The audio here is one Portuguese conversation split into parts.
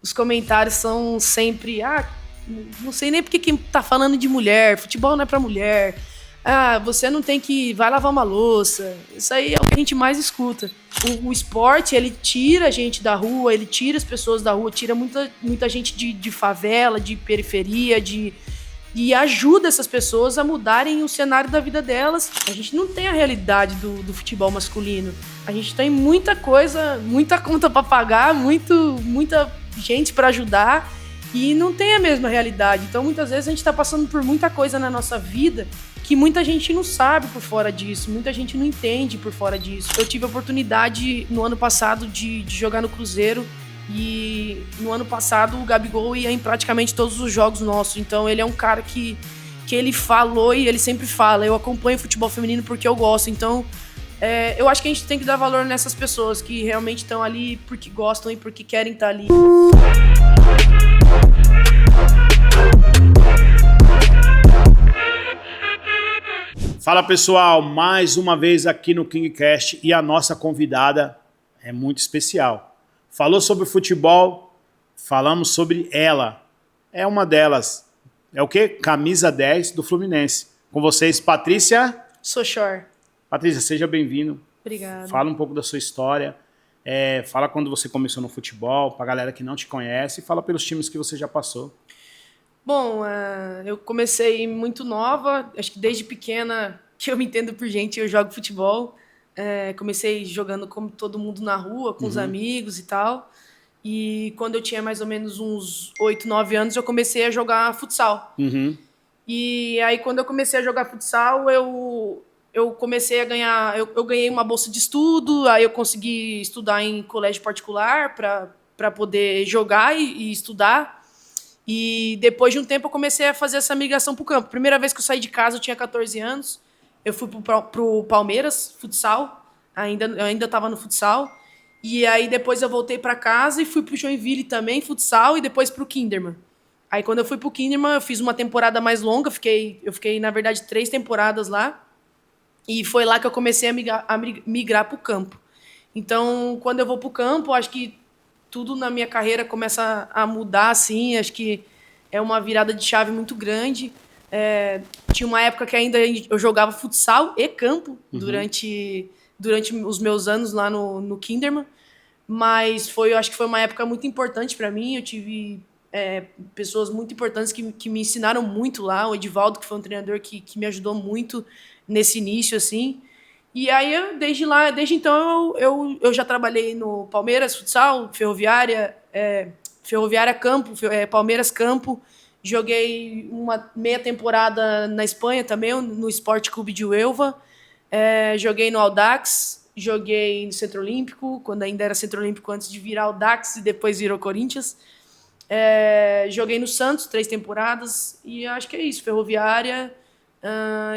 os comentários são sempre, não sei nem porque que tá falando de mulher, futebol não é pra mulher. Você não tem que... Vai lavar uma louça. Isso aí é o que a gente mais escuta. O esporte, ele tira a gente da rua, ele tira as pessoas da rua, tira muita gente de favela, de periferia, e ajuda essas pessoas a mudarem o cenário da vida delas. A gente não tem a realidade do futebol masculino. A gente tem muita coisa, muita conta para pagar, muita gente para ajudar, e não tem a mesma realidade. Então, muitas vezes, a gente está passando por muita coisa na nossa vida que muita gente não sabe por fora disso, muita gente não entende por fora disso. Eu tive a oportunidade, no ano passado, de jogar no Cruzeiro, e no ano passado o Gabigol ia em praticamente todos os jogos nossos. Então ele é um cara que ele falou e ele sempre fala: eu acompanho futebol feminino porque eu gosto. Então eu acho que a gente tem que dar valor nessas pessoas que realmente estão ali porque gostam e porque querem estar ali. Fala pessoal, mais uma vez aqui no KingCast, e a nossa convidada é muito especial. Falou sobre futebol, falamos sobre ela. É uma delas. É o quê? Camisa 10 do Fluminense. Com vocês, Patrícia Sochor. Patrícia, seja bem-vindo. Obrigada. Fala um pouco da sua história. Fala quando você começou no futebol, pra galera que não te conhece. Fala pelos times que você já passou. Bom, eu comecei muito nova, acho que desde pequena, que eu me entendo por gente, eu jogo futebol. Comecei jogando como todo mundo na rua, com os amigos e tal. E quando eu tinha mais ou menos uns 8, 9 anos, eu comecei a jogar futsal. E aí, quando eu comecei a jogar futsal, eu comecei a ganhar... Eu ganhei uma bolsa de estudo, aí eu consegui estudar em colégio particular para poder jogar e estudar. E depois de um tempo eu comecei a fazer essa migração para o campo. Primeira vez que eu saí de casa, eu tinha 14 anos. Eu fui pro Palmeiras, futsal. Eu ainda estava no futsal. E aí depois eu voltei para casa e fui pro Joinville também, futsal, e depois pro Kinderman. Aí quando eu fui pro Kinderman, eu fiz uma temporada mais longa. Eu fiquei, na verdade, 3 temporadas lá. E foi lá que eu comecei a migrar pro campo. Então, quando eu vou pro campo, acho que tudo na minha carreira começa a mudar, assim. Acho que é uma virada de chave muito grande. Tinha uma época que ainda eu jogava futsal e campo durante os meus anos lá no Kinderman. Mas eu acho que foi uma época muito importante para mim. Eu tive pessoas muito importantes que me ensinaram muito lá. O Edivaldo, que foi um treinador que me ajudou muito nesse início, assim. E aí, desde então, eu já trabalhei no Palmeiras, futsal, Ferroviária Campo, Palmeiras Campo. Joguei uma meia temporada na Espanha também, no Sport Clube de Huelva. Joguei no Audax, joguei no Centro Olímpico, quando ainda era Centro Olímpico, antes de virar Audax e depois virou Corinthians. Joguei no Santos 3 temporadas e acho que é isso, Ferroviária,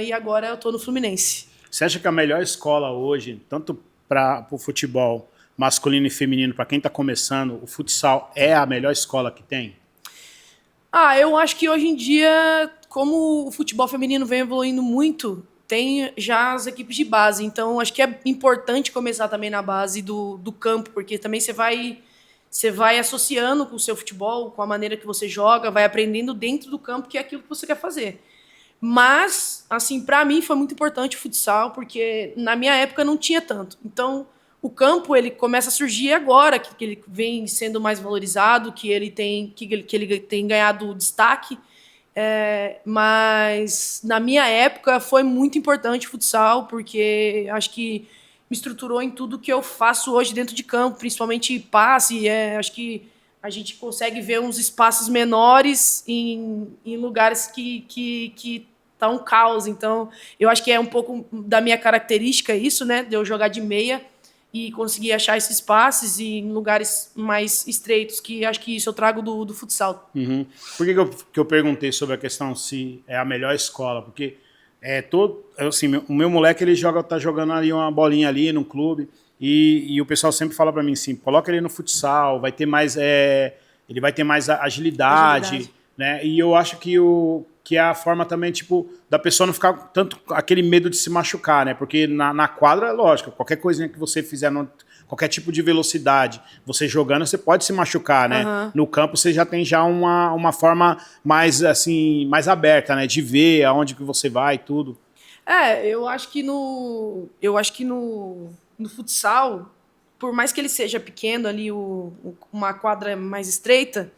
e agora eu tô no Fluminense. Você acha que a melhor escola hoje, tanto para o futebol masculino e feminino, para quem está começando, o futsal é a melhor escola que tem? Eu acho que hoje em dia, como o futebol feminino vem evoluindo muito, tem já as equipes de base. Então, acho que é importante começar também na base do campo, porque também você vai associando com o seu futebol, com a maneira que você joga, vai aprendendo dentro do campo que é aquilo que você quer fazer. Mas, assim, para mim foi muito importante o futsal, porque na minha época não tinha tanto. Então, o campo ele começa a surgir agora, que ele vem sendo mais valorizado, que ele tem ganhado destaque. Mas na minha época foi muito importante o futsal, porque acho que me estruturou em tudo que eu faço hoje dentro de campo, principalmente passe. Acho que a gente consegue ver uns espaços menores em lugares que tá um caos. Então, eu acho que é um pouco da minha característica isso, né? De eu jogar de meia e conseguir achar esses passes em lugares mais estreitos, que acho que isso eu trago do futsal. Por que eu perguntei sobre a questão se é a melhor escola? Porque assim, o meu moleque ele tá jogando ali uma bolinha ali no clube, e o pessoal sempre fala para mim assim, coloca ele no futsal, vai ter mais, ele vai ter mais agilidade. Né? E eu acho que é a forma também, tipo, da pessoa não ficar tanto aquele medo de se machucar, né? Porque na quadra, é lógico, qualquer coisinha que você fizer qualquer tipo de velocidade. Você jogando, você pode se machucar, né? Aham. No campo você já tem já uma forma mais assim, mais aberta, né? De ver aonde que você vai e tudo. Eu acho que no futsal, por mais que ele seja pequeno ali, uma quadra mais estreita,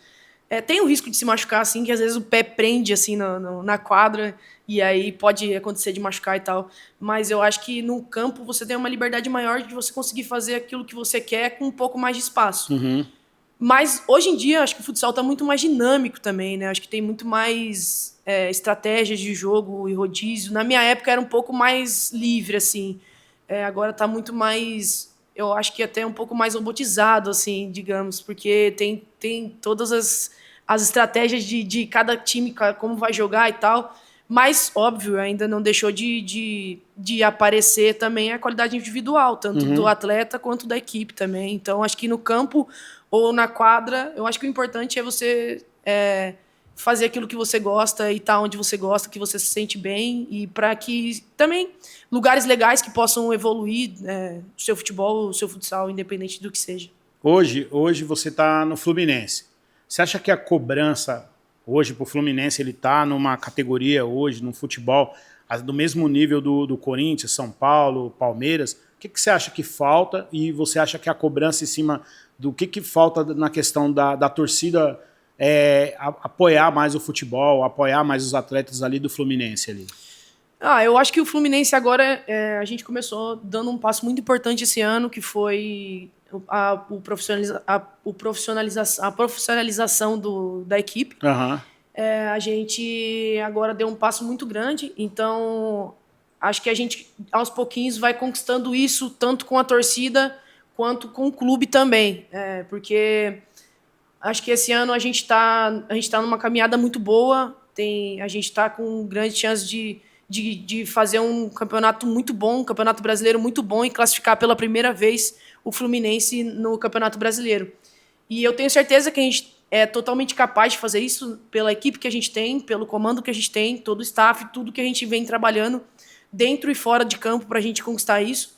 tem o risco de se machucar, assim, que às vezes o pé prende, assim, na quadra, e aí pode acontecer de machucar e tal. Mas eu acho que no campo você tem uma liberdade maior de você conseguir fazer aquilo que você quer com um pouco mais de espaço. Uhum. Mas hoje em dia, acho que o futsal está muito mais dinâmico também, né? Acho que tem muito mais estratégias de jogo e rodízio. Na minha época era um pouco mais livre, assim. Agora está muito mais, eu acho que até um pouco mais robotizado, assim, digamos, porque tem todas as estratégias de cada time, como vai jogar e tal. Mas, óbvio, ainda não deixou de aparecer também a qualidade individual, tanto do Uhum. atleta quanto da equipe também. Então, acho que no campo ou na quadra, eu acho que o importante é você fazer aquilo que você gosta e estar onde você gosta, que você se sente bem, e para que também lugares legais que possam evoluir o seu futebol, o seu futsal, independente do que seja. Hoje você está no Fluminense. Você acha que a cobrança hoje para o Fluminense ele está numa categoria hoje no futebol do mesmo nível do Corinthians, São Paulo, Palmeiras? O que você acha que falta e você acha que a cobrança em cima do que falta na questão da torcida apoiar mais o futebol, apoiar mais os atletas ali do Fluminense ali? Eu acho que o Fluminense agora, a gente começou dando um passo muito importante esse ano, que foi a profissionalização da equipe. Uhum. A gente agora deu um passo muito grande, então acho que a gente, aos pouquinhos, vai conquistando isso, tanto com a torcida quanto com o clube também. Porque acho que esse ano a gente tá numa caminhada muito boa, a gente está com grande chance de fazer um campeonato muito bom, um campeonato brasileiro muito bom, e classificar pela primeira vez o Fluminense no Campeonato Brasileiro. E eu tenho certeza que a gente é totalmente capaz de fazer isso pela equipe que a gente tem, pelo comando que a gente tem, todo o staff, tudo que a gente vem trabalhando dentro e fora de campo para a gente conquistar isso.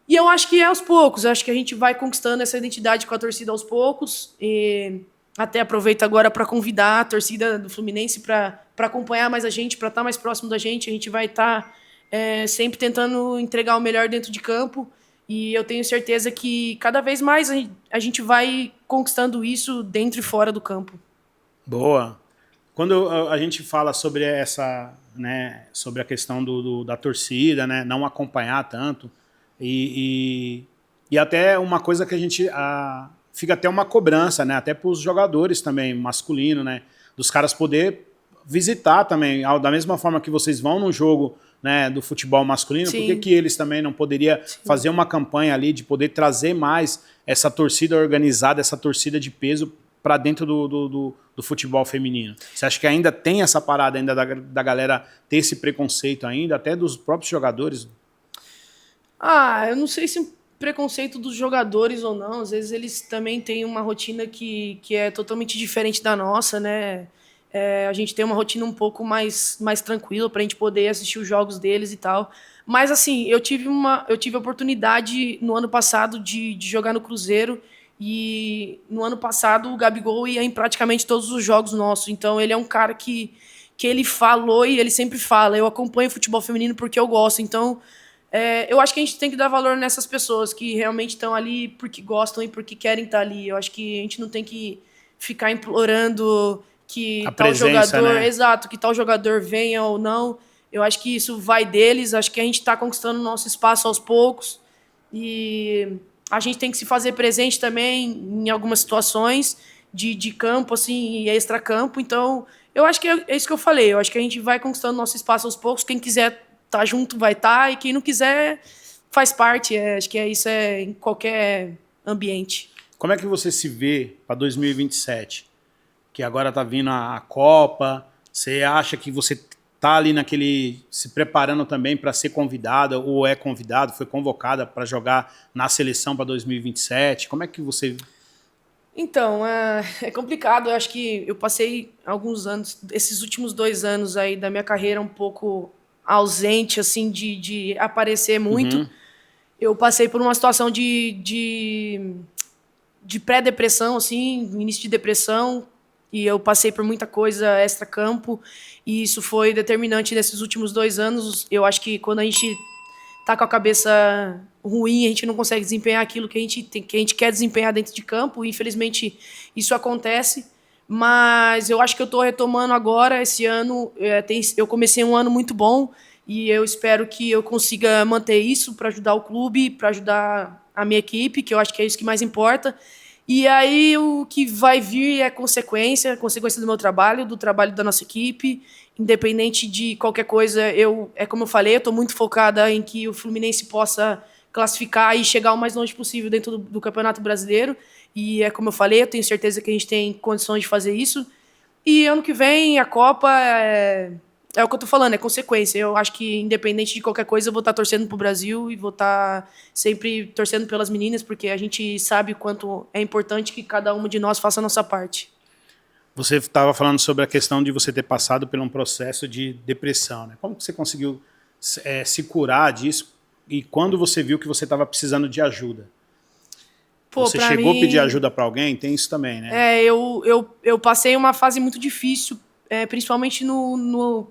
E eu acho que é aos poucos, acho que a gente vai conquistando essa identidade com a torcida aos poucos. E até aproveito agora para convidar a torcida do Fluminense para acompanhar mais a gente, para estar mais próximo da gente. A gente vai estar sempre tentando entregar o melhor dentro de campo. E eu tenho certeza que cada vez mais a gente vai conquistando isso dentro e fora do campo. Boa. Quando a gente fala sobre essa, né, sobre a questão da torcida, né, não acompanhar tanto, e até uma coisa que a gente fica até uma cobrança, né, até para os jogadores também, masculino, né, dos caras poder visitar também, da mesma forma que vocês vão num jogo, né, do futebol masculino, Sim. por que eles também não poderiam fazer uma campanha ali de poder trazer mais essa torcida organizada, essa torcida de peso para dentro do futebol feminino? Você acha que ainda tem essa parada ainda da galera ter esse preconceito ainda, até dos próprios jogadores? Eu não sei se é um preconceito dos jogadores ou não. Às vezes eles também têm uma rotina que é totalmente diferente da nossa, né? A gente tem uma rotina um pouco mais tranquila para a gente poder assistir os jogos deles e tal. Mas assim, eu tive a oportunidade no ano passado de jogar no Cruzeiro. E no ano passado o Gabigol ia em praticamente todos os jogos nossos. Então ele é um cara que ele falou e ele sempre fala: eu acompanho futebol feminino porque eu gosto. Então eu acho que a gente tem que dar valor nessas pessoas que realmente estão ali porque gostam e porque querem estar ali. Eu acho que a gente não tem que ficar implorando que A tal presença, jogador, né? exato, que tal jogador venha ou não. Eu acho que isso vai deles. Acho que a gente está conquistando o nosso espaço aos poucos. E a gente tem que se fazer presente também em algumas situações de campo, assim, e extra-campo. Então, eu acho que é isso que eu falei. Eu acho que a gente vai conquistando nosso espaço aos poucos. Quem quiser estar junto vai estar, e quem não quiser faz parte. Acho que isso em qualquer ambiente. Como é que você se vê para 2027? Que agora está vindo a Copa. Você acha que você está ali se preparando também para ser convidada, ou é convidado, foi convocada para jogar na seleção para 2027? Como é que você... Então, é complicado. Eu acho que eu passei alguns anos, esses últimos 2 anos aí da minha carreira, um pouco ausente, assim, de aparecer muito. Uhum. Eu passei por uma situação de pré-depressão, assim, início de depressão, e eu passei por muita coisa extra-campo, e isso foi determinante nesses últimos 2 anos. Eu acho que quando a gente tá com a cabeça ruim, a gente não consegue desempenhar aquilo que a gente quer desempenhar dentro de campo, e infelizmente isso acontece, mas eu acho que eu estou retomando agora, esse ano, eu comecei um ano muito bom, e eu espero que eu consiga manter isso para ajudar o clube, para ajudar a minha equipe, que eu acho que é isso que mais importa. E aí o que vai vir é consequência do meu trabalho, do trabalho da nossa equipe, independente de qualquer coisa. É como eu falei, eu estou muito focada em que o Fluminense possa classificar e chegar o mais longe possível dentro do Campeonato Brasileiro. E é como eu falei, eu tenho certeza que a gente tem condições de fazer isso. E ano que vem a Copa é o que eu tô falando, é consequência. Eu acho que, independente de qualquer coisa, eu vou estar torcendo pro Brasil e vou estar sempre torcendo pelas meninas, porque a gente sabe o quanto é importante que cada uma de nós faça a nossa parte. Você estava falando sobre a questão de você ter passado por um processo de depressão, né? Como que você conseguiu se curar disso e quando você viu que você estava precisando de ajuda? Pô, você chegou a pedir ajuda para alguém? Tem isso também, né? Eu passei uma fase muito difícil, principalmente no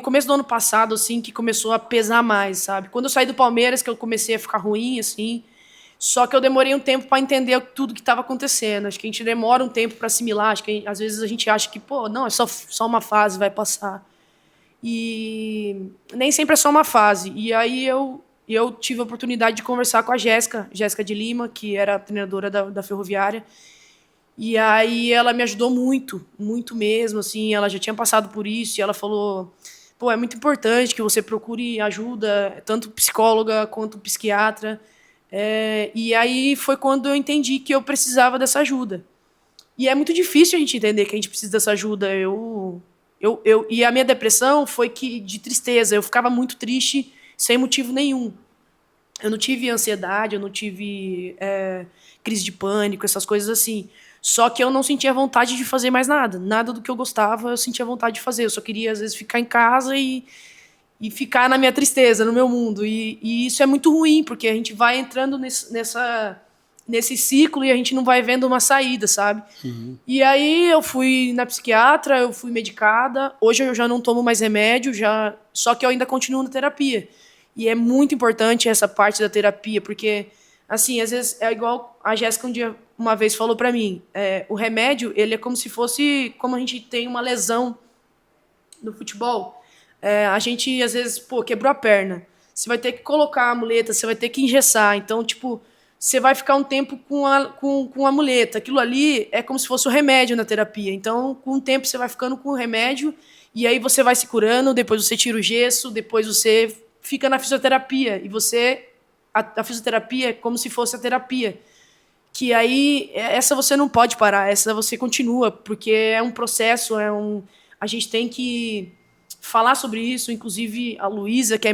começo do ano passado, assim, que começou a pesar mais, sabe? Quando eu saí do Palmeiras, que eu comecei a ficar ruim, assim, só que eu demorei um tempo para entender tudo que estava acontecendo. Acho que a gente demora um tempo para assimilar, acho que às vezes a gente acha que, pô, não, é só uma fase, vai passar. E nem sempre é só uma fase. E aí eu tive a oportunidade de conversar com a Jéssica de Lima, que era a treinadora da Ferroviária. E aí ela me ajudou muito, muito mesmo, assim, ela já tinha passado por isso e ela falou, pô, é muito importante que você procure ajuda, tanto psicóloga quanto psiquiatra. E aí foi quando eu entendi que eu precisava dessa ajuda. E é muito difícil a gente entender que a gente precisa dessa ajuda. E a minha depressão foi de tristeza, eu ficava muito triste sem motivo nenhum. Eu não tive ansiedade, eu não tive crise de pânico, essas coisas assim. Só que eu não sentia vontade de fazer mais nada. Nada do que eu gostava eu sentia vontade de fazer. Eu só queria, às vezes, ficar em casa e ficar na minha tristeza, no meu mundo. E isso é muito ruim, porque a gente vai entrando nesse ciclo e a gente não vai vendo uma saída, sabe? Uhum. E aí eu fui na psiquiatra, eu fui medicada. Hoje eu já não tomo mais remédio, só que eu ainda continuo na terapia. E é muito importante essa parte da terapia, porque, assim, às vezes é igual a Jéssica uma vez falou para mim, o remédio, ele é como se fosse, como a gente tem uma lesão no futebol, a gente, às vezes, quebrou a perna. Você vai ter que colocar a muleta, você vai ter que engessar. Então, tipo, você vai ficar um tempo com a muleta. Aquilo ali é como se fosse o remédio na terapia. Então, com o tempo, você vai ficando com o remédio e aí você vai se curando, depois você tira o gesso, depois você fica na fisioterapia. E a fisioterapia é como se fosse a terapia. Que aí, essa você não pode parar, essa você continua, porque é um processo, a gente tem que falar sobre isso. Inclusive a Luísa, que é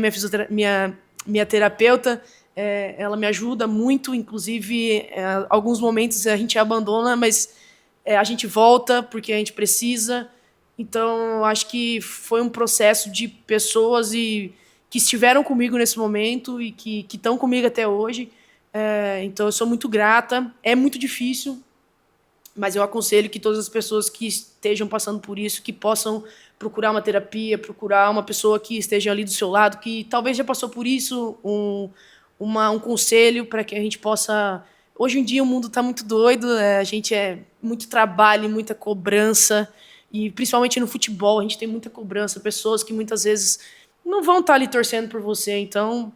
minha terapeuta, ela me ajuda muito. Inclusive, alguns momentos a gente abandona, mas a gente volta porque a gente precisa. Então, acho que foi um processo de pessoas que estiveram comigo nesse momento e que estão comigo até hoje. Então, eu sou muito grata. É muito difícil, mas eu aconselho que todas as pessoas que estejam passando por isso, que possam procurar uma terapia, procurar uma pessoa que esteja ali do seu lado, que talvez já passou por isso, um conselho para que a gente possa... Hoje em dia o mundo está muito doido, a gente muito trabalho, muita cobrança, e principalmente no futebol a gente tem muita cobrança, pessoas que muitas vezes não vão estar ali torcendo por você, então...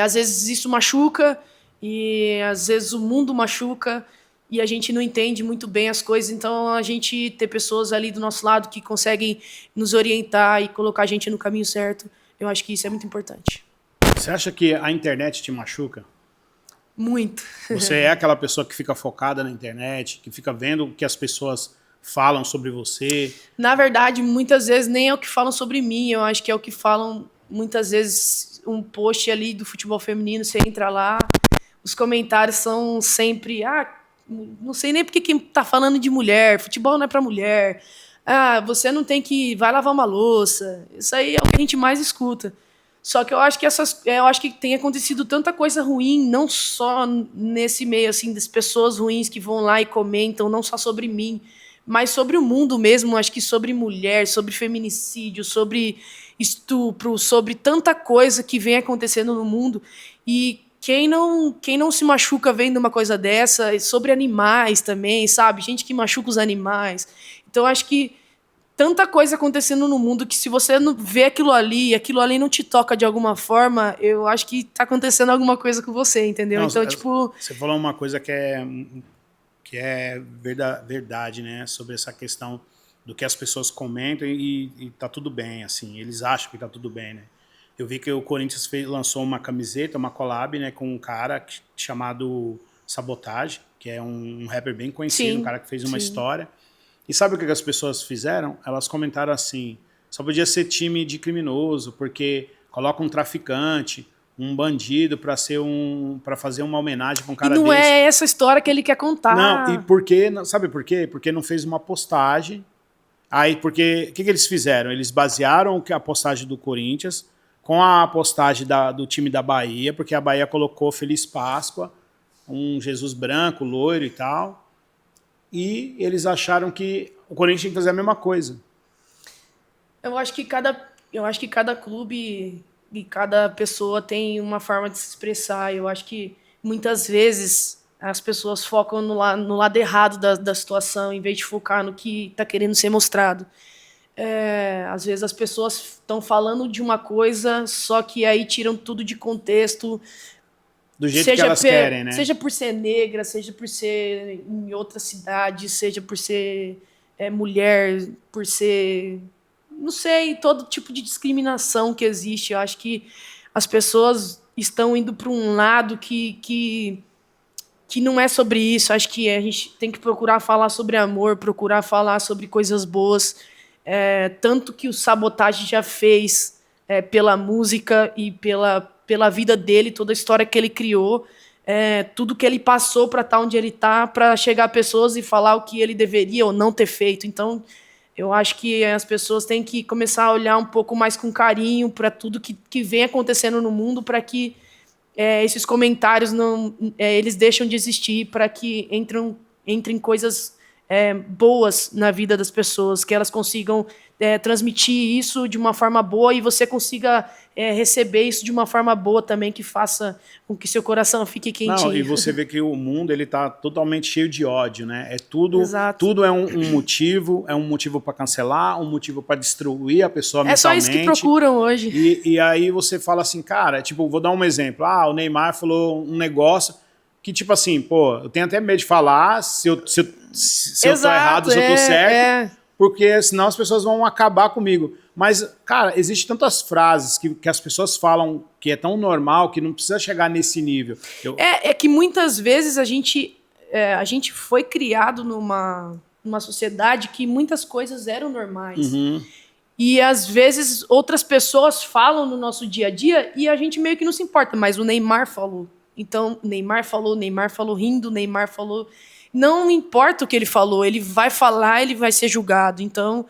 às vezes isso machuca e às vezes o mundo machuca e a gente não entende muito bem as coisas. Então, a gente ter pessoas ali do nosso lado que conseguem nos orientar e colocar a gente no caminho certo, eu acho que isso é muito importante. Você acha que a internet te machuca? Muito. Você é aquela pessoa que fica focada na internet, que fica vendo o que as pessoas falam sobre você? Na verdade, muitas vezes nem é o que falam sobre mim, eu acho que é o que falam muitas vezes. Um post ali do futebol feminino, você entra lá, os comentários são sempre, não sei nem porque quem tá falando de mulher, futebol não é para mulher, você não tem que, vai lavar uma louça, isso aí é o que a gente mais escuta. Só que eu acho que eu acho que tem acontecido tanta coisa ruim, não só nesse meio assim das pessoas ruins que vão lá e comentam, não só sobre mim, mas sobre o mundo mesmo, acho que sobre mulher, sobre feminicídio, sobre estupro, sobre tanta coisa que vem acontecendo no mundo. E quem não se machuca vendo uma coisa dessa, sobre animais também, sabe? Gente que machuca os animais. Então acho que tanta coisa acontecendo no mundo que se você não vê aquilo ali e aquilo ali não te toca de alguma forma, eu acho que tá acontecendo alguma coisa com você, entendeu? Não, Então, tipo... Você falou uma coisa que é verdade, né? Sobre essa questão do que as pessoas comentam e tá tudo bem, assim. Eles acham que tá tudo bem, né? Eu vi que o Corinthians lançou uma camiseta, uma collab, né? Com um cara chamado Sabotage, que é um rapper bem conhecido, um cara que fez uma história. E sabe o que as pessoas fizeram? Elas comentaram assim, só podia ser time de criminoso, porque coloca um traficante, um bandido para fazer uma homenagem para um cara desse. E não desse. é essa história que ele quer contar. Não, e por quê? Sabe por quê? Porque não fez uma postagem. Aí, porque o que eles fizeram? Eles basearam a postagem do Corinthians com a postagem do time da Bahia, porque a Bahia colocou Feliz Páscoa, um Jesus branco, loiro e tal. E eles acharam que o Corinthians tinha que fazer a mesma coisa. Eu acho que cada clube e cada pessoa tem uma forma de se expressar. Eu acho que muitas vezes as pessoas focam no lado errado da situação, em vez de focar no que está querendo ser mostrado. Às vezes as pessoas estão falando de uma coisa, só que aí tiram tudo de contexto. Do jeito que elas querem, né? Seja por ser negra, seja por ser em outra cidade, seja por ser mulher, por ser... Não sei, todo tipo de discriminação que existe. Eu acho que as pessoas estão indo para um lado que não é sobre isso. Acho que a gente tem que procurar falar sobre amor, procurar falar sobre coisas boas. Tanto que o Sabotage já fez pela música e pela vida dele, toda a história que ele criou, tudo que ele passou para estar onde ele está, para chegar a pessoas e falar o que ele deveria ou não ter feito. Então, eu acho que as pessoas têm que começar a olhar um pouco mais com carinho para tudo que vem acontecendo no mundo, para que esses comentários eles deixam de existir, para que entrem coisas boas na vida das pessoas, que elas consigam transmitir isso de uma forma boa e você consiga receber isso de uma forma boa também, que faça com que seu coração fique quentinho. Não, e você vê que o mundo ele tá totalmente cheio de ódio, né? Exato. Tudo é um motivo para cancelar, um motivo para destruir a pessoa mentalmente. É só isso que procuram hoje. E aí você fala assim, cara, tipo, vou dar um exemplo. O Neymar falou um negócio que, tipo assim, pô, eu tenho até medo de falar se eu tô errado, se eu tô certo, porque senão as pessoas vão acabar comigo. Mas, cara, existem tantas frases que as pessoas falam que é tão normal que não precisa chegar nesse nível. É que muitas vezes a gente foi criado numa sociedade que muitas coisas eram normais. Uhum. E às vezes outras pessoas falam no nosso dia a dia e a gente meio que não se importa, mas o Neymar falou. Então, o Neymar falou rindo, o Neymar falou... Não importa o que ele falou, ele vai falar, ele vai ser julgado. Então,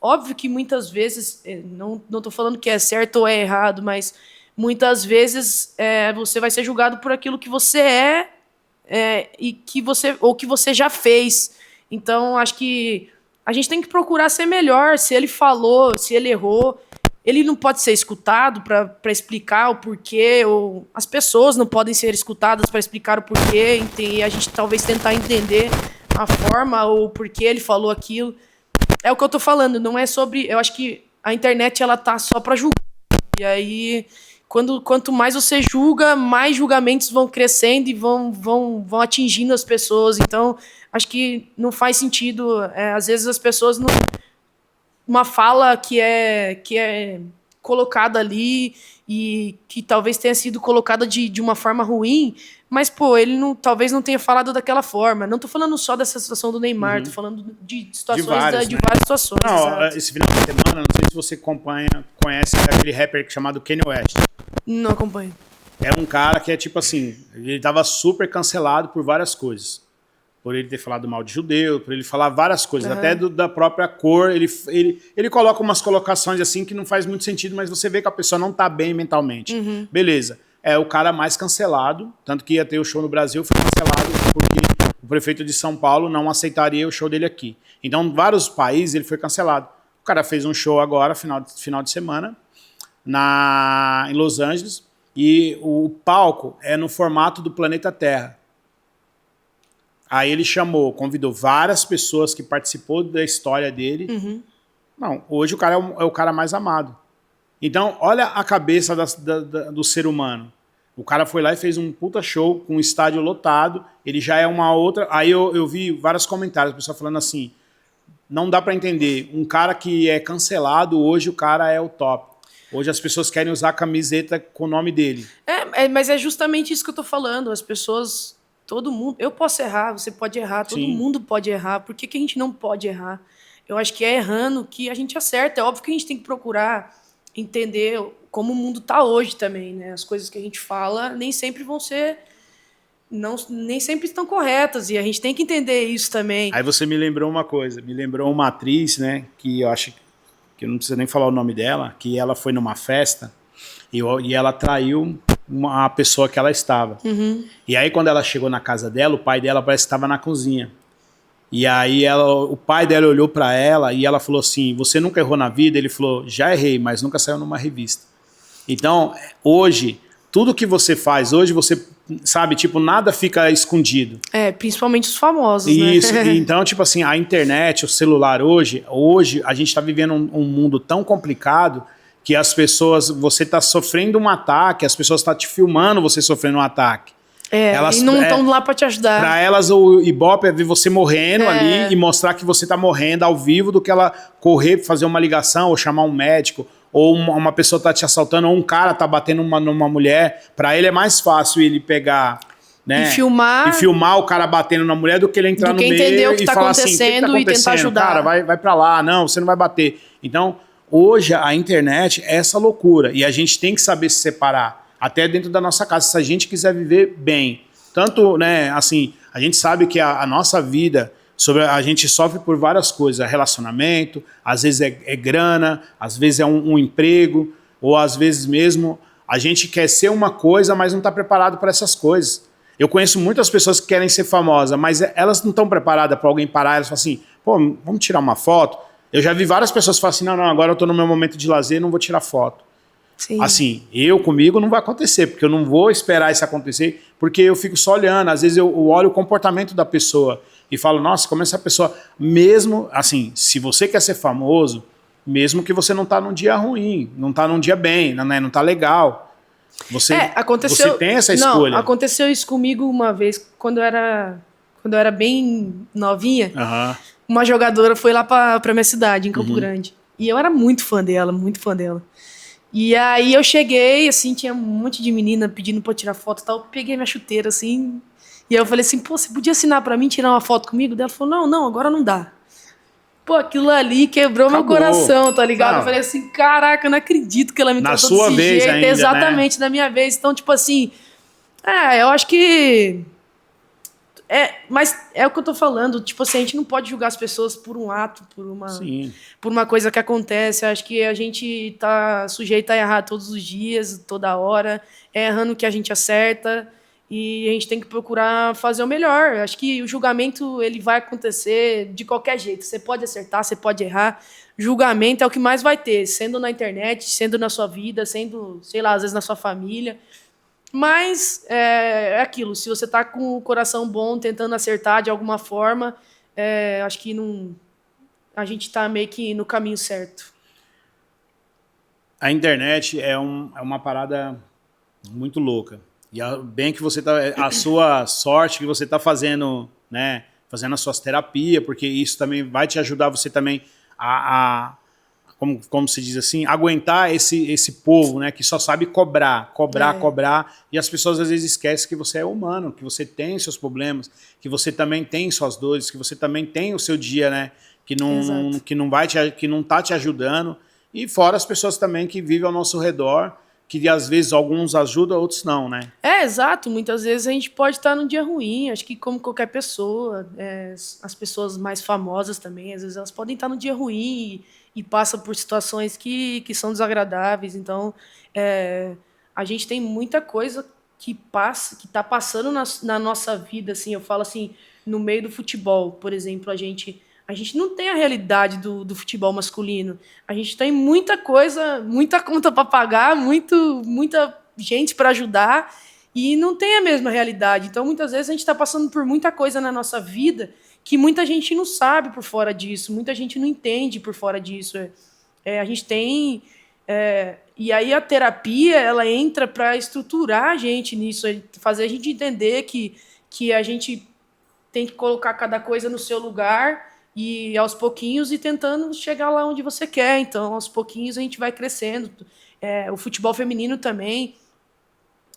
óbvio que muitas vezes, não estou falando que é certo ou é errado, mas muitas vezes você vai ser julgado por aquilo que você e que você já fez. Então, acho que a gente tem que procurar ser melhor. Se ele falou, se ele errou, ele não pode ser escutado para explicar o porquê, ou as pessoas não podem ser escutadas para explicar o porquê, e a gente talvez tentar entender a forma ou o porquê ele falou aquilo. É o que eu tô falando, não é sobre... Eu acho que a internet ela tá só para julgar. E aí, quanto mais você julga, mais julgamentos vão crescendo e vão atingindo as pessoas. Então, acho que não faz sentido. Às vezes as pessoas não... Uma fala que é colocada ali e que talvez tenha sido colocada de uma forma ruim, mas, pô, ele talvez não tenha falado daquela forma. Não tô falando só dessa situação do Neymar, tô falando de situações de várias situações. Não, esse final de semana, não sei se você conhece aquele rapper chamado Kanye West. Não acompanho. É um cara que é tipo assim, ele tava super cancelado por várias coisas. por ele ter falado mal de judeu, por ele falar várias coisas, até da própria cor. Ele coloca umas colocações assim que não faz muito sentido, mas você vê que a pessoa não tá bem mentalmente. Beleza. É o cara mais cancelado, tanto que ia ter o show no Brasil, foi cancelado porque o prefeito de São Paulo não aceitaria o show dele aqui. Então, em vários países ele foi cancelado. O cara fez um show agora, final de semana, em Los Angeles, e o palco é no formato do planeta Terra. Aí ele convidou várias pessoas que participou da história dele. Não, hoje o cara é o cara mais amado. Então, olha a cabeça do ser humano. O cara foi lá e fez um puta show com um estádio lotado. Ele já é uma outra... Aí eu vi vários comentários, o pessoal falando assim, não dá pra entender. Um cara que é cancelado, hoje o cara é o top. Hoje as pessoas querem usar a camiseta com o nome dele. Mas é justamente isso que eu tô falando. As pessoas... Todo mundo... Eu posso errar, você pode errar, todo mundo pode errar. Por que a gente não pode errar? Eu acho que é errando que a gente acerta. É óbvio que a gente tem que procurar entender como o mundo está hoje também, né? As coisas que a gente fala nem sempre vão ser... nem sempre estão corretas, e a gente tem que entender isso também. Aí você me lembrou uma coisa, me lembrou uma atriz, né, que eu acho que eu não preciso nem falar o nome dela, que ela foi numa festa e ela traiu uma pessoa que ela estava. E aí quando ela chegou na casa dela, o pai dela parece que estava na cozinha. E aí o pai dela olhou para ela e ela falou assim, você nunca errou na vida? Ele falou, já errei, mas nunca saiu numa revista. Então, hoje, tudo que você faz, hoje você, sabe, tipo, nada fica escondido. Principalmente os famosos, isso, né? Então, tipo assim, a internet, o celular hoje a gente está vivendo um mundo tão complicado que as pessoas, você está sofrendo um ataque, as pessoas estão te filmando você sofrendo um ataque. Elas, e não estão lá para te ajudar. Para elas, o Ibope é ver você morrendo ali e mostrar que você está morrendo ao vivo do que ela correr, fazer uma ligação ou chamar um médico, ou uma pessoa está te assaltando, ou um cara está batendo numa mulher. Para ele é mais fácil ele pegar... Né? E filmar o cara batendo na mulher do que ele entrar no meio entender o que e tá falar assim, acontecendo e tentar ajudar. Cara, vai para lá, não, você não vai bater. Então, hoje a internet é essa loucura e a gente tem que saber se separar, até dentro da nossa casa, se a gente quiser viver bem. Tanto, né, assim, a gente sabe que a nossa vida, a gente sofre por várias coisas, relacionamento, às vezes é grana, às vezes é um emprego, ou às vezes mesmo a gente quer ser uma coisa, mas não está preparado para essas coisas. Eu conheço muitas pessoas que querem ser famosas, mas elas não estão preparadas para alguém parar, elas falam assim, pô, vamos tirar uma foto? Eu já vi várias pessoas falar assim, não, agora eu estou no meu momento de lazer, não vou tirar foto. Sim. Assim, comigo não vai acontecer, porque eu não vou esperar isso acontecer, porque eu fico só olhando, às vezes eu olho o comportamento da pessoa e falo, nossa, como essa pessoa, mesmo, assim, se você quer ser famoso, mesmo que você não tá num dia ruim, não tá num dia bem, não tá legal, você tem essa escolha. Não, aconteceu isso comigo uma vez, quando eu era bem novinha, uma jogadora foi lá pra minha cidade, em Campo Grande, e eu era muito fã dela, muito fã dela. E aí eu cheguei, assim, tinha um monte de menina pedindo pra eu tirar foto e tal. Eu peguei minha chuteira, assim, e aí eu falei assim, pô, você podia assinar pra mim, tirar uma foto comigo? Daí ela falou, não, agora não dá. Pô, aquilo ali quebrou meu coração, tá ligado? Eu falei assim, caraca, eu não acredito que ela me tratou desse jeito. Ainda, exatamente, né? Na minha vez. Então, tipo assim, eu acho que... mas é o que eu tô falando, tipo assim, a gente não pode julgar as pessoas por um ato, por uma coisa que acontece. Acho que a gente tá sujeito a errar todos os dias, toda hora, errando que a gente acerta, e a gente tem que procurar fazer o melhor. Acho que o julgamento, ele vai acontecer de qualquer jeito. Você pode acertar, você pode errar. Julgamento é o que mais vai ter, sendo na internet, sendo na sua vida, sendo, sei lá, às vezes na sua família. Mas é aquilo, se você está com o coração bom, tentando acertar de alguma forma, acho que a gente está meio que no caminho certo. A internet é uma parada muito louca. E bem que você tá, a sua sorte que você está fazendo, né, fazendo as suas terapias, porque isso também vai te ajudar você também como se diz assim, aguentar esse povo, né, que só sabe cobrar, e as pessoas às vezes esquecem que você é humano, que você tem seus problemas, que você também tem suas dores, que você também tem o seu dia, né, que não tá te ajudando, e fora as pessoas também que vivem ao nosso redor, que às vezes alguns ajudam, outros não, né? Exato. Muitas vezes a gente pode estar num dia ruim. Acho que como qualquer pessoa, as pessoas mais famosas também, às vezes elas podem estar num dia ruim e passam por situações que são desagradáveis. Então, a gente tem muita coisa que está passando na nossa vida, assim. Eu falo assim, no meio do futebol, por exemplo, a gente não tem a realidade do futebol masculino. A gente tem muita coisa, muita conta para pagar, muita gente para ajudar e não tem a mesma realidade. Então, muitas vezes, a gente está passando por muita coisa na nossa vida que muita gente não sabe por fora disso, muita gente não entende por fora disso. A gente tem... e aí a terapia, ela entra para estruturar a gente nisso, fazer a gente entender que a gente tem que colocar cada coisa no seu lugar e aos pouquinhos e tentando chegar lá onde você quer. Então, aos pouquinhos a gente vai crescendo. O futebol feminino também,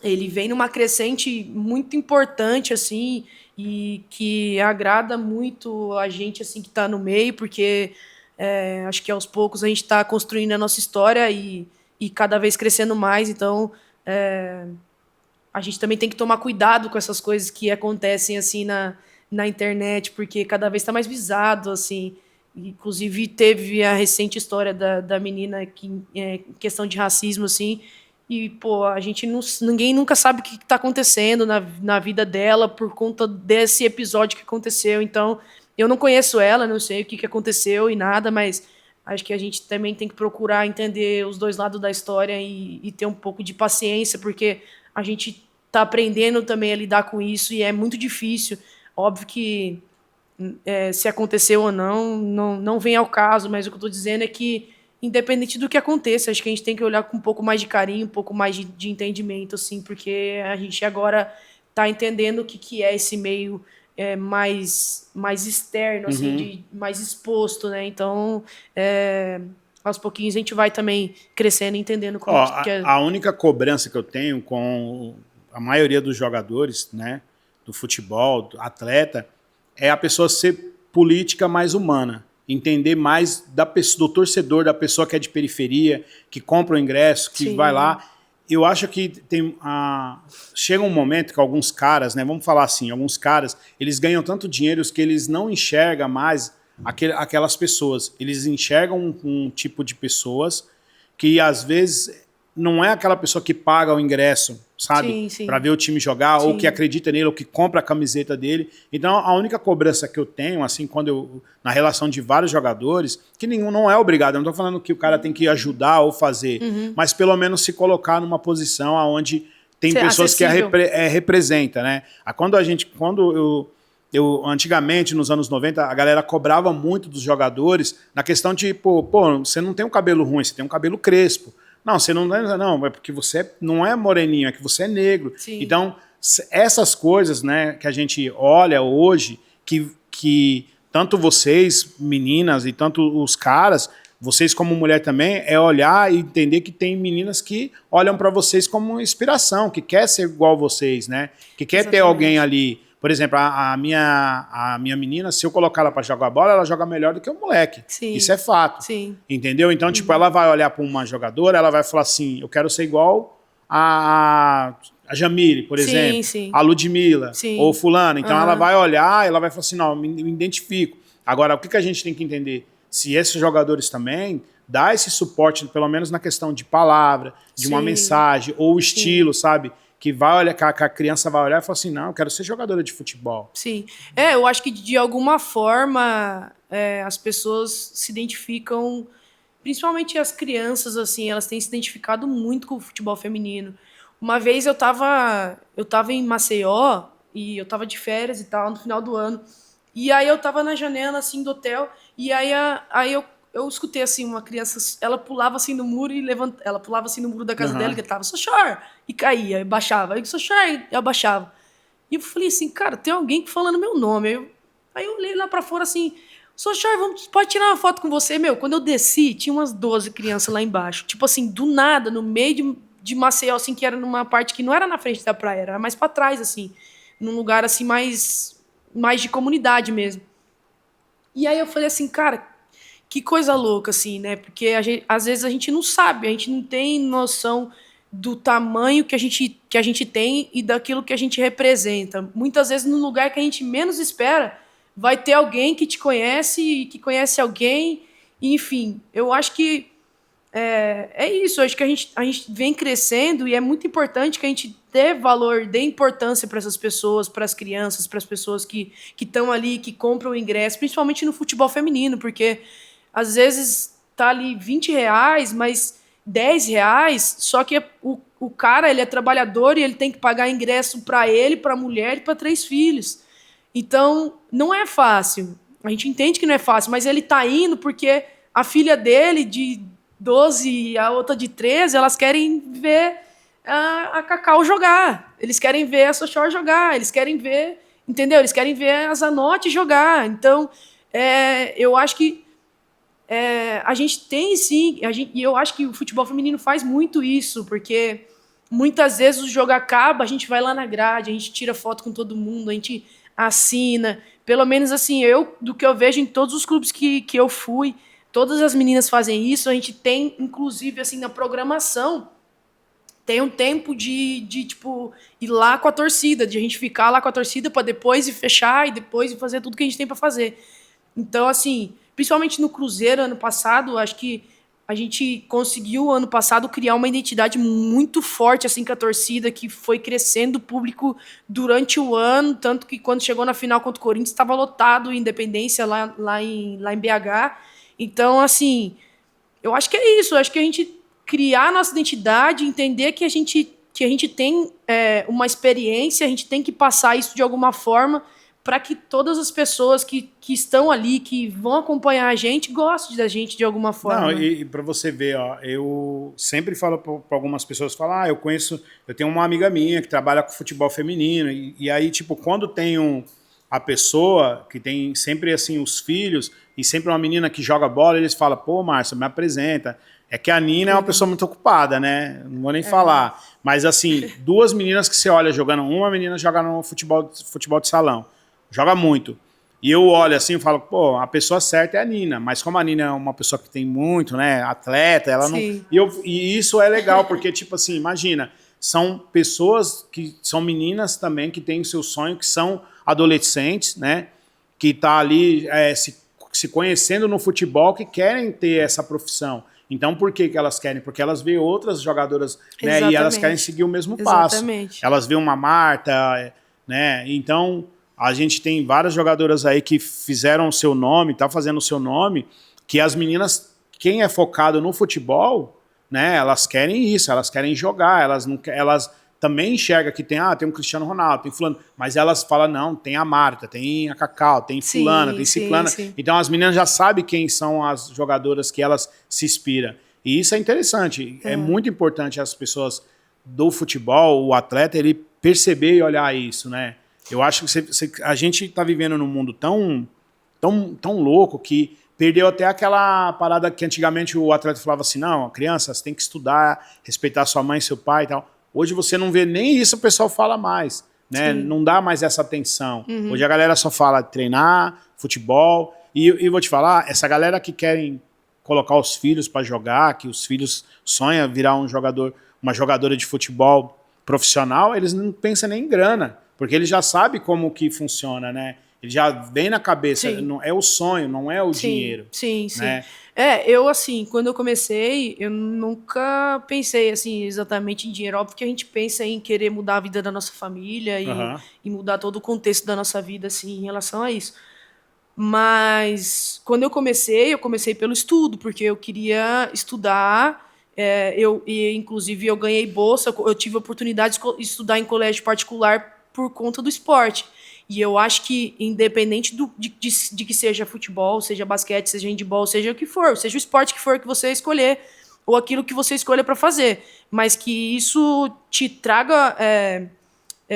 ele vem numa crescente muito importante, assim, e que agrada muito a gente, assim, que está no meio, porque acho que aos poucos a gente está construindo a nossa história e cada vez crescendo mais. Então, a gente também tem que tomar cuidado com essas coisas que acontecem, assim, na internet, porque cada vez está mais visado, assim. Inclusive, teve a recente história da menina que, em questão de racismo, assim, e, pô, ninguém nunca sabe o que está acontecendo na vida dela por conta desse episódio que aconteceu. Então, eu não conheço ela, não sei o que aconteceu e nada, mas acho que a gente também tem que procurar entender os dois lados da história e ter um pouco de paciência, porque a gente está aprendendo também a lidar com isso e é muito difícil. Óbvio que se aconteceu ou não vem ao caso, mas o que eu estou dizendo é que, independente do que aconteça, acho que a gente tem que olhar com um pouco mais de carinho, um pouco mais de entendimento, assim, porque a gente agora está entendendo o que é esse meio mais externo, assim, mais exposto, né? Então, aos pouquinhos a gente vai também crescendo e entendendo como que é. A única cobrança que eu tenho com a maioria dos jogadores, né, do futebol, do atleta, é a pessoa ser política mais humana, entender mais do torcedor, da pessoa que é de periferia, que compra o ingresso, que vai lá. Eu acho que chega um momento que alguns caras, né, vamos falar assim, alguns caras, eles ganham tanto dinheiro que eles não enxergam mais aquelas pessoas. Eles enxergam um tipo de pessoas que, às vezes, não é aquela pessoa que paga o ingresso, sabe? Para ver o time jogar, ou que acredita nele, ou que compra a camiseta dele. Então, a única cobrança que eu tenho, assim, na relação de vários jogadores, que nenhum não é obrigado, eu não estou falando que o cara tem que ajudar ou fazer, mas pelo menos se colocar numa posição onde tem pessoas acessível. Que representa, né? Antigamente, nos anos 90, a galera cobrava muito dos jogadores na questão de, pô, você não tem um cabelo ruim, você tem um cabelo crespo. Não, você não é porque você não é moreninho, é que você é negro. Sim. Então, essas coisas, né, que a gente olha hoje, que tanto vocês, meninas, e tanto os caras, vocês como mulher também, é olhar e entender que tem meninas que olham para vocês como inspiração, que quer ser igual a vocês, né? Que quer ter alguém ali. Por exemplo, a minha menina, se eu colocar ela para jogar bola, ela joga melhor do que o moleque. Sim. Isso é fato. Sim. Entendeu? Então, tipo, ela vai olhar para uma jogadora, ela vai falar assim, eu quero ser igual a Jamile, por exemplo, sim. a Ludmilla, ou fulano. Então, ela vai olhar, ela vai falar assim, não, me identifico. Agora, o que a gente tem que entender? Se esses jogadores também dá esse suporte, pelo menos na questão de palavra, de uma mensagem, ou estilo, sabe? Que vai olhar, que a criança vai olhar e falar assim, não, eu quero ser jogadora de futebol. Sim. Eu acho que de alguma forma as pessoas se identificam, principalmente as crianças, assim, elas têm se identificado muito com o futebol feminino. Uma vez eu tava em Maceió e eu tava de férias e tal, no final do ano. E aí eu tava na janela, assim, do hotel, e aí eu escutei, assim, uma criança, ela pulava, assim, no muro ela pulava, assim, no muro da casa dela e gritava, Sochar! E caía, e baixava. Aí, Sochar! E abaixava. E eu falei assim, cara, tem alguém falando meu nome. Aí eu olhei lá pra fora, assim, Sochar, pode tirar uma foto com você? Meu, quando eu desci, tinha umas 12 crianças lá embaixo. Tipo assim, do nada, no meio de Maceió, assim, que era numa parte que não era na frente da praia, era mais pra trás, assim, num lugar, assim, mais de comunidade mesmo. E aí eu falei assim, cara, que coisa louca, assim, né? Porque às vezes a gente não sabe, a gente não tem noção do tamanho que a gente tem e daquilo que a gente representa. Muitas vezes, no lugar que a gente menos espera, vai ter alguém que te conhece e que conhece alguém. Enfim, eu acho que é isso. Eu acho que a gente vem crescendo e é muito importante que a gente dê valor, dê importância para essas pessoas, para as crianças, para as pessoas que estão ali, que compram o ingresso, principalmente no futebol feminino, porque às vezes tá ali R$ 20, mas R$ 10, só que o cara, ele é trabalhador e ele tem que pagar ingresso para ele, para a mulher e para 3 filhos. Então, não é fácil. A gente entende que não é fácil, mas ele tá indo porque a filha dele, de 12 e a outra de 13, elas querem ver a Cacau jogar. Eles querem ver a Sochor jogar. Eles querem ver, entendeu? Eles querem ver a Zanotti jogar. Então, eu acho que a gente tem sim, e eu acho que o futebol feminino faz muito isso, porque muitas vezes o jogo acaba, a gente vai lá na grade, a gente tira foto com todo mundo, a gente assina. Pelo menos assim, do que eu vejo em todos os clubes que eu fui, todas as meninas fazem isso. A gente tem, inclusive, assim, na programação, tem um tempo de tipo, ir lá com a torcida, de a gente ficar lá com a torcida para depois ir fechar e depois ir fazer tudo que a gente tem para fazer. Então, assim, principalmente no Cruzeiro, ano passado, acho que a gente conseguiu, ano passado, criar uma identidade muito forte assim com a torcida, que foi crescendo o público durante o ano, tanto que quando chegou na final contra o Corinthians, estava lotado em Independência, lá em BH. Então, assim, eu acho que é isso. Eu acho que a gente criar a nossa identidade, entender que a gente tem uma experiência, a gente tem que passar isso de alguma forma para que todas as pessoas que estão ali, que vão acompanhar a gente, gostem da gente de alguma forma. Não, e para você ver, ó, eu sempre falo para algumas pessoas, eu tenho uma amiga minha que trabalha com futebol feminino, e aí, tipo, quando tem a pessoa que tem sempre, assim, os filhos, e sempre uma menina que joga bola, eles falam, pô, Márcia, me apresenta. É que a Nina é uma pessoa muito ocupada, né? Não vou nem falar. Mas, assim, 2 meninas que você olha jogando, uma menina joga no futebol de salão, joga muito. E eu olho assim e falo, pô, a pessoa certa é a Nina. Mas como a Nina é uma pessoa que tem muito, né, atleta, ela Sim. não... E isso é legal, porque, tipo assim, imagina, são pessoas que são meninas também que têm o seu sonho, que são adolescentes, né, que tá ali se conhecendo no futebol, que querem ter essa profissão. Então, por que elas querem? Porque elas veem outras jogadoras, né, e elas querem seguir o mesmo passo. Exatamente. Elas veem uma Marta, né, então... A gente tem várias jogadoras aí que fizeram o seu nome, tá fazendo o seu nome, que as meninas, quem é focado no futebol, né, elas querem isso, elas querem jogar, elas também enxergam que tem um Cristiano Ronaldo, tem fulano, mas elas falam, não, tem a Marta, tem a Cacau, tem fulana, tem ciclana. Sim. Então as meninas já sabem quem são as jogadoras que elas se inspiram. E isso é interessante, é muito importante as pessoas do futebol, o atleta, ele perceber e olhar isso, né? Eu acho que a gente está vivendo num mundo tão louco que perdeu até aquela parada que antigamente o atleta falava assim, não, criança, você tem que estudar, respeitar sua mãe, seu pai e tal. Hoje você não vê nem isso, o pessoal fala mais, né? Não dá mais essa atenção. Hoje a galera só fala de treinar, futebol, e vou te falar, essa galera que querem colocar os filhos para jogar, que os filhos sonham virar uma jogadora de futebol profissional, eles não pensam nem em grana. Porque ele já sabe como que funciona, né? Ele já vem na cabeça, não é o sonho, não é o dinheiro. Sim. Né? Eu, assim, quando eu comecei, eu nunca pensei, assim, exatamente em dinheiro. Óbvio que a gente pensa em querer mudar a vida da nossa família e mudar todo o contexto da nossa vida, assim, em relação a isso. Mas, quando eu comecei pelo estudo, porque eu queria estudar, inclusive, eu ganhei bolsa, eu tive a oportunidade de estudar em colégio particular por conta do esporte. E eu acho que, independente de que seja futebol, seja basquete, seja handball, seja o que for, seja o esporte que for que você escolher, ou aquilo que você escolha para fazer, mas que isso te traga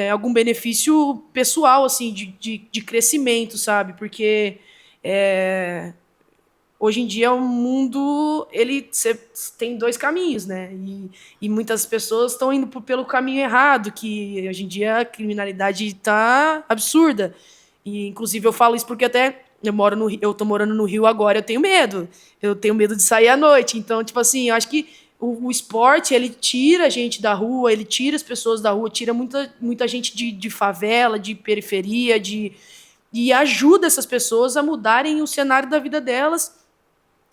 algum benefício pessoal, assim, de crescimento, sabe? Porque hoje em dia o mundo tem 2 caminhos, né? E muitas pessoas estão indo pelo caminho errado, que hoje em dia a criminalidade está absurda. E inclusive eu falo isso porque até eu tô morando no Rio agora, eu tenho medo. Eu tenho medo de sair à noite. Então, tipo assim, eu acho que o esporte, ele tira a gente da rua, ele tira as pessoas da rua, tira muita gente de favela, de periferia, e ajuda essas pessoas a mudarem o cenário da vida delas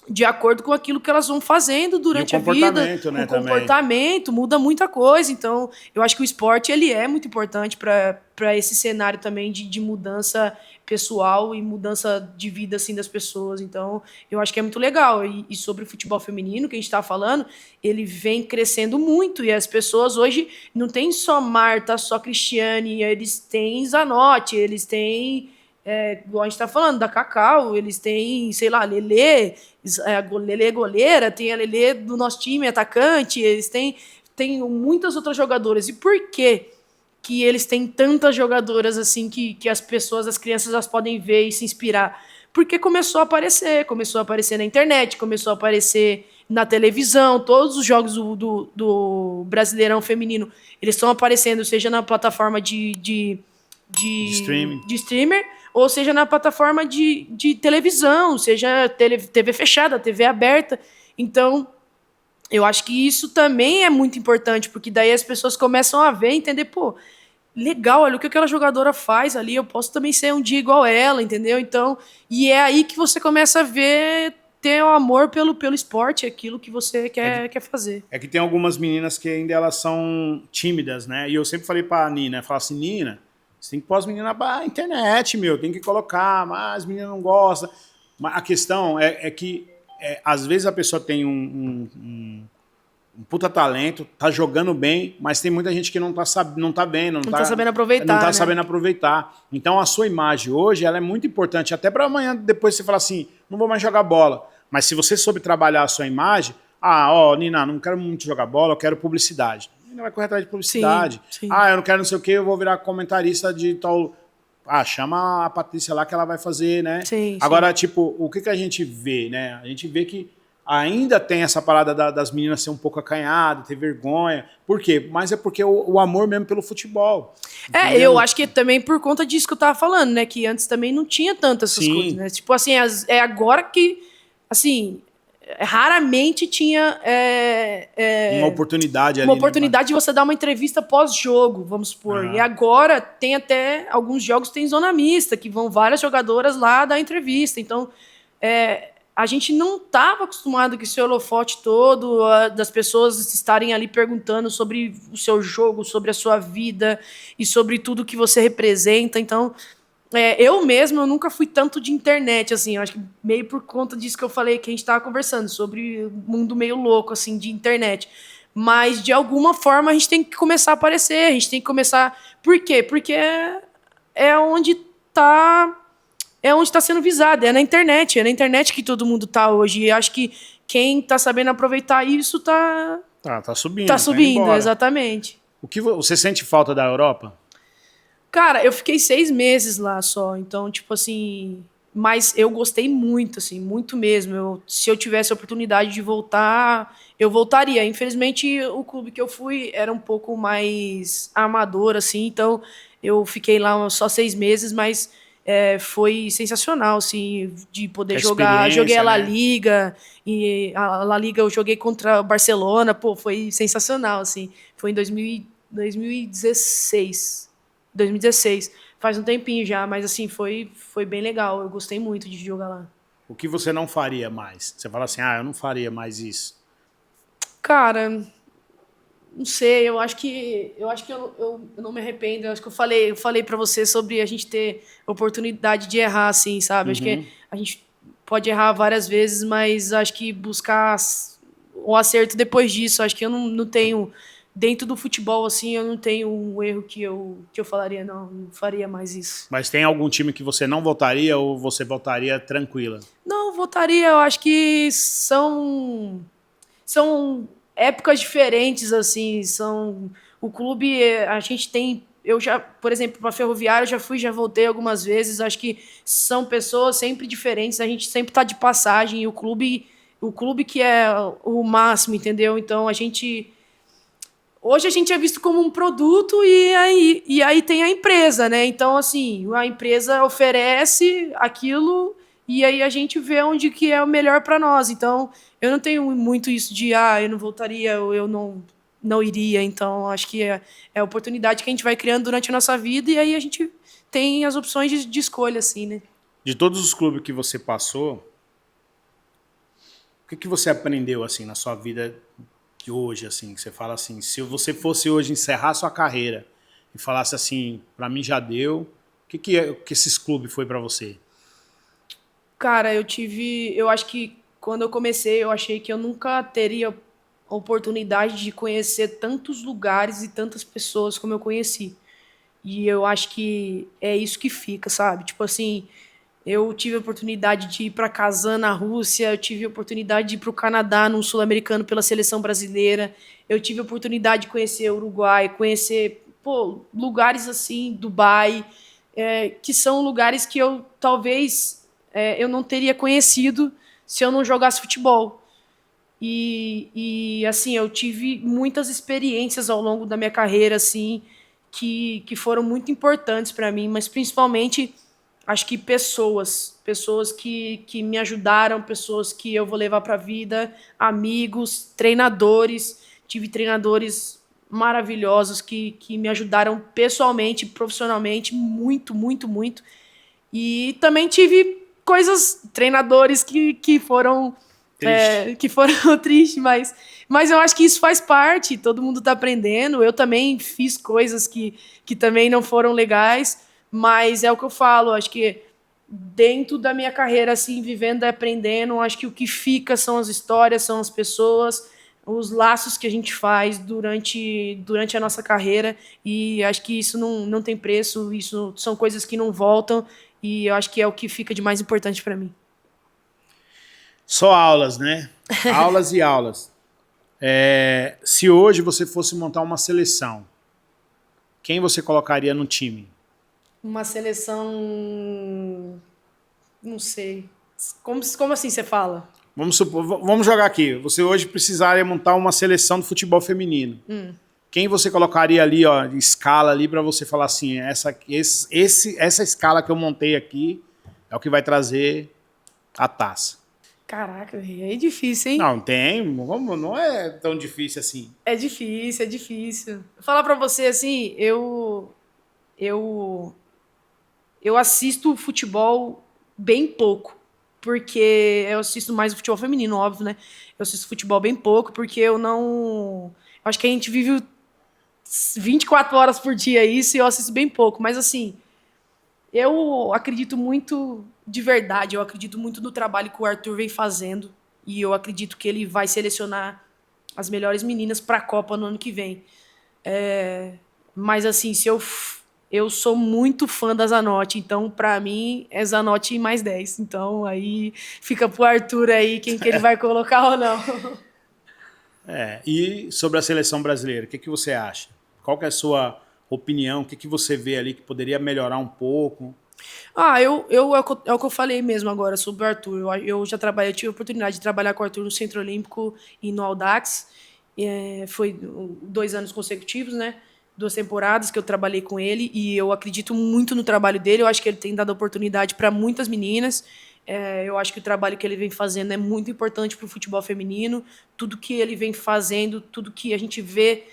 de acordo com aquilo que elas vão fazendo durante a vida. Né, o comportamento muda muita coisa. Então, eu acho que o esporte ele é muito importante para esse cenário também de mudança pessoal e mudança de vida assim, das pessoas. Então, eu acho que é muito legal. E sobre o futebol feminino, que a gente está falando, ele vem crescendo muito. E as pessoas hoje não tem só Marta, só Cristiane, eles têm Zanotti, eles têm... igual a gente tá falando, da Cacau, eles têm, sei lá, Lelê, a Lelê goleira, tem a Lelê do nosso time, atacante, eles têm muitas outras jogadoras. E por que eles têm tantas jogadoras assim que as pessoas, as crianças, elas podem ver e se inspirar? Porque começou a aparecer na internet, começou a aparecer na televisão, todos os jogos do Brasileirão Feminino, eles estão aparecendo, seja na plataforma de streamer, ou seja na plataforma de televisão, seja TV fechada, TV aberta. Então, eu acho que isso também é muito importante, porque daí as pessoas começam a ver e entender, pô, legal, olha o que aquela jogadora faz ali, eu posso também ser um dia igual ela, entendeu? Então, e é aí que você começa a ver, ter o amor pelo esporte, aquilo que você quer fazer. É que tem algumas meninas que ainda elas são tímidas, né? E eu sempre falei pra Nina, falar assim, Nina, você tem que pôr as meninas na internet, meu, tem que colocar, mas as meninas não gostam. Mas a questão é que, às vezes, a pessoa tem um puta talento, tá jogando bem, mas tem muita gente que não tá vendo, não tá sabendo aproveitar. Não tá sabendo aproveitar. Então, a sua imagem hoje, ela é muito importante, até para amanhã, depois você falar assim, não vou mais jogar bola. Mas se você soube trabalhar a sua imagem, Nina, não quero muito jogar bola, eu quero publicidade. Vai correr atrás de publicidade. Sim. Eu não quero não sei o que, eu vou virar comentarista de tal... chama a Patrícia lá que ela vai fazer, né? Sim, agora, tipo, o que a gente vê, né? A gente vê que ainda tem essa parada das meninas ser um pouco acanhadas, ter vergonha. Por quê? Mas é porque o amor mesmo pelo futebol. Entendeu? Eu acho que também por conta disso que eu tava falando, né? Que antes também não tinha tantas essas coisas, né? Tipo assim, é agora que, assim... raramente tinha uma oportunidade ali, uma oportunidade de você dar uma entrevista pós-jogo, vamos supor. E agora tem até alguns jogos tem zona mista, que vão várias jogadoras lá dar entrevista. Então, a gente não estava acostumado com esse holofote todo, das pessoas estarem ali perguntando sobre o seu jogo, sobre a sua vida e sobre tudo que você representa. Então, eu nunca fui tanto de internet, assim, eu acho que meio por conta disso que eu falei, que a gente estava conversando, sobre o mundo meio louco, assim, de internet. Mas, de alguma forma, a gente tem que começar a aparecer, a gente tem que começar... Por quê? Porque é onde está sendo visado, é na internet que todo mundo está hoje. E acho que quem está sabendo aproveitar isso está subindo. Tá subindo, exatamente. O que você sente falta da Europa? Cara, eu fiquei 6 meses lá só, então, tipo assim... Mas eu gostei muito, assim, muito mesmo. Se eu tivesse a oportunidade de voltar, eu voltaria. Infelizmente, o clube que eu fui era um pouco mais amador, assim, então eu fiquei lá só 6 meses, mas foi sensacional, assim, de poder jogar. Joguei a La Liga, e a La Liga eu joguei contra o Barcelona, foi sensacional, assim. Foi em 2016. Faz um tempinho já, mas assim, foi bem legal. Eu gostei muito de jogar lá. O que você não faria mais? Você fala assim, eu não faria mais isso. Cara, não sei, eu acho que eu não me arrependo. Eu acho que eu falei para você sobre a gente ter oportunidade de errar, assim, sabe? Acho que a gente pode errar várias vezes, mas acho que buscar o acerto depois disso. Acho que eu não tenho... Dentro do futebol, assim, eu não tenho um erro que eu falaria, não faria mais isso. Mas tem algum time que você não votaria ou você votaria tranquila? Não, votaria, eu acho que são épocas diferentes, assim, o clube, a gente tem, eu já, por exemplo, para Ferroviária, já voltei algumas vezes, acho que são pessoas sempre diferentes, a gente sempre está de passagem, e o clube que é o máximo, entendeu? Então, hoje a gente é visto como um produto e aí tem a empresa, né? Então, assim, a empresa oferece aquilo e aí a gente vê onde que é o melhor para nós. Então, eu não tenho muito isso de, eu não voltaria, ou eu não iria. Então, acho que é a oportunidade que a gente vai criando durante a nossa vida, e aí a gente tem as opções de escolha, assim, né? De todos os clubes que você passou, o que você aprendeu assim na sua vida de hoje, assim, que você fala assim, se você fosse hoje encerrar sua carreira e falasse assim, para mim já deu, o que esses clubes foi para você? Cara, eu acho que quando eu comecei, eu achei que eu nunca teria oportunidade de conhecer tantos lugares e tantas pessoas como eu conheci. E eu acho que é isso que fica, sabe? Tipo assim, eu tive a oportunidade de ir para Kazan, na Rússia, eu tive a oportunidade de ir para o Canadá, num sul-americano pela seleção brasileira, eu tive a oportunidade de conhecer o Uruguai, conhecer, pô, lugares assim, Dubai, que são lugares que eu talvez eu não teria conhecido se eu não jogasse futebol. Assim, eu tive muitas experiências ao longo da minha carreira, assim, que foram muito importantes para mim, mas principalmente, acho que pessoas que me ajudaram, pessoas que eu vou levar para a vida, amigos, treinadores. Tive treinadores maravilhosos que me ajudaram pessoalmente, profissionalmente, muito, muito, muito. E também tive treinadores Triste. que foram tristes, mas eu acho que isso faz parte, todo mundo está aprendendo. Eu também fiz coisas que também não foram legais, mas é o que eu falo, acho que dentro da minha carreira, assim, vivendo e aprendendo, acho que o que fica são as histórias, são as pessoas, os laços que a gente faz durante a nossa carreira, e acho que isso não tem preço, isso são coisas que não voltam, e eu acho que é o que fica de mais importante para mim. Só aulas, né? Aulas e aulas. Se hoje você fosse montar uma seleção, quem você colocaria no time? Uma seleção. Não sei. Como assim você fala? Vamos jogar aqui. Você hoje precisaria montar uma seleção do futebol feminino. Quem você colocaria ali, ó, escala ali para você falar assim, essa escala que eu montei aqui é o que vai trazer a taça. Caraca, é difícil, hein? Não, não é tão difícil assim. É difícil, é difícil. Vou falar pra você assim, eu eu assisto futebol bem pouco, porque eu assisto mais o futebol feminino, óbvio, né? Eu assisto futebol bem pouco, porque eu não. Acho que a gente vive 24 horas por dia isso e eu assisto bem pouco. Mas assim, eu acredito muito de verdade, eu acredito muito no trabalho que o Arthur vem fazendo. E eu acredito que ele vai selecionar as melhores meninas para a Copa no ano que vem. Mas assim, eu sou muito fã da Zanotti, então para mim é Zanotti mais 10. Então aí fica pro Arthur aí quem que ele vai colocar ou não. E sobre a seleção brasileira, o que você acha? Qual que é a sua opinião? O que você vê ali que poderia melhorar um pouco? É o que eu falei mesmo agora sobre o Arthur. Eu já trabalhei, eu tive a oportunidade de trabalhar com o Arthur no Centro Olímpico e no Audax. Foi 2 anos consecutivos, né? 2 temporadas que eu trabalhei com ele e eu acredito muito no trabalho dele. Eu acho que ele tem dado oportunidade para muitas meninas. Eu acho que o trabalho que ele vem fazendo é muito importante para o futebol feminino. Tudo que ele vem fazendo, tudo que a gente vê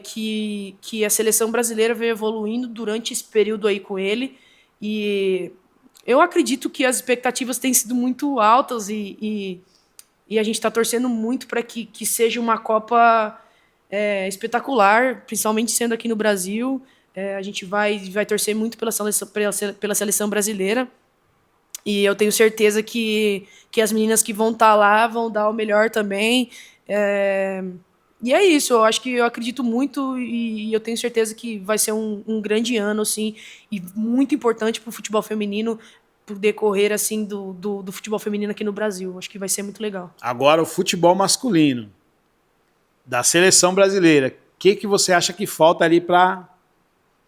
que a seleção brasileira veio evoluindo durante esse período aí com ele. E eu acredito que as expectativas têm sido muito altas e a gente está torcendo muito para que seja uma Copa espetacular, principalmente sendo aqui no Brasil. A gente vai torcer muito pela seleção brasileira. E eu tenho certeza que as meninas que vão estar lá vão dar o melhor também. E é isso, eu acho que eu acredito muito e eu tenho certeza que vai ser um grande ano, assim, e muito importante para o futebol feminino, pro decorrer, assim, do futebol feminino aqui no Brasil. Acho que vai ser muito legal. Agora o futebol masculino da seleção brasileira. O que você acha que falta ali para